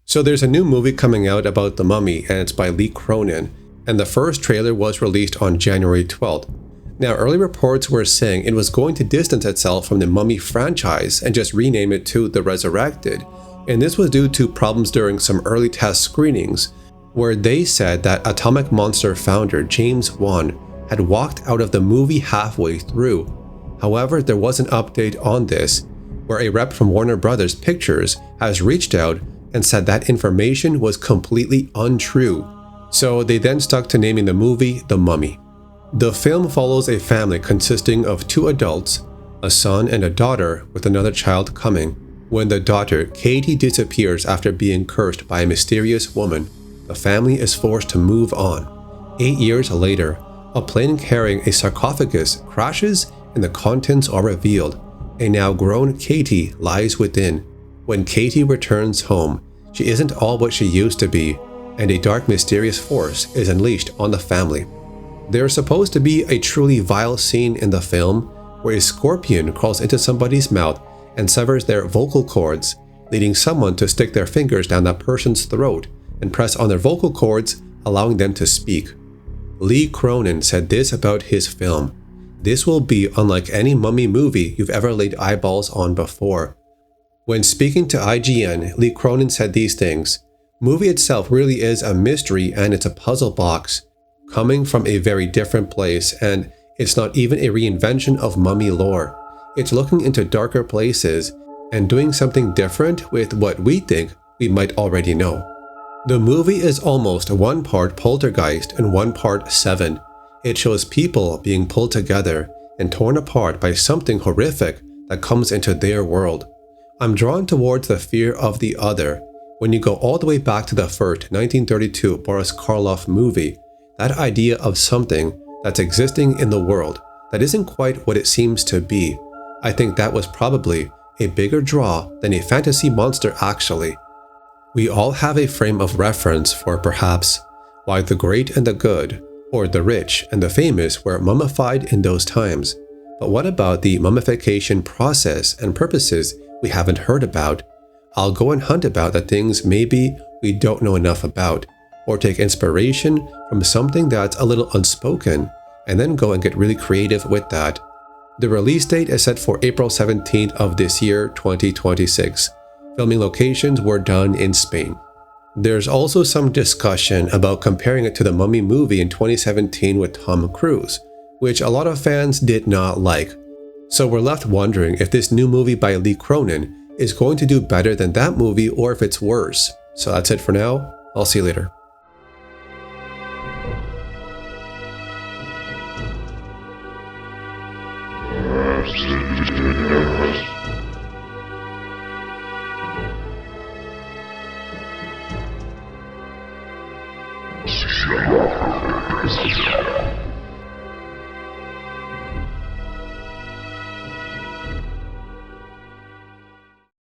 So there's a new movie coming out about The Mummy, and it's by Cronin, and the first trailer was released on January 12th. Now, early reports were saying it was going to distance itself from the Mummy franchise and just rename it to The Resurrected, and this was due to problems during some early test screenings, where they said that Atomic Monster founder James Wan had walked out of the movie halfway through. However, there was an update on this, where a rep from Warner Brothers Pictures has reached out and said that information was completely untrue. So they then stuck to naming the movie The Mummy. The film follows a family consisting of 2 adults, a son and a daughter, with another child coming. When the daughter, Katie, disappears after being cursed by a mysterious woman, the family is forced to move on. 8 years later, a plane carrying a sarcophagus crashes and the contents are revealed. A now grown Katie lies within. When Katie returns home, she isn't all what she used to be, and a dark mysterious force is unleashed on the family. There's supposed to be a truly vile scene in the film where a scorpion crawls into somebody's mouth and severs their vocal cords, leading someone to stick their fingers down that person's throat and press on their vocal cords, allowing them to speak. Cronin said this about his film: "This will be unlike any mummy movie you've ever laid eyeballs on before." When speaking to IGN, Cronin said these things: "Movie itself really is a mystery and it's a puzzle box, coming from a very different place, and it's not even a reinvention of mummy lore. It's looking into darker places and doing something different with what we think we might already know." The movie is almost 1 part poltergeist and 1 part Seven. It shows people being pulled together and torn apart by something horrific that comes into their world. I'm drawn towards the fear of the other. When you go all the way back to the first 1932 Boris Karloff movie, that idea of something that's existing in the world that isn't quite what it seems to be, I think that was probably a bigger draw than a fantasy monster actually. We all have a frame of reference for perhaps why the great and the good, or the rich and the famous, were mummified in those times. But what about the mummification process and purposes we haven't heard about? I'll go and hunt about the things maybe we don't know enough about, or take inspiration from something that's a little unspoken, and then go and get really creative with that. The release date is set for April 17th of this year, 2026. Filming locations were done in Spain. There's also some discussion about comparing it to the Mummy movie in 2017 with Tom Cruise, which a lot of fans did not like. So we're left wondering if this new movie by Cronin is going to do better than that movie or if it's worse. So that's it for now. I'll see you later.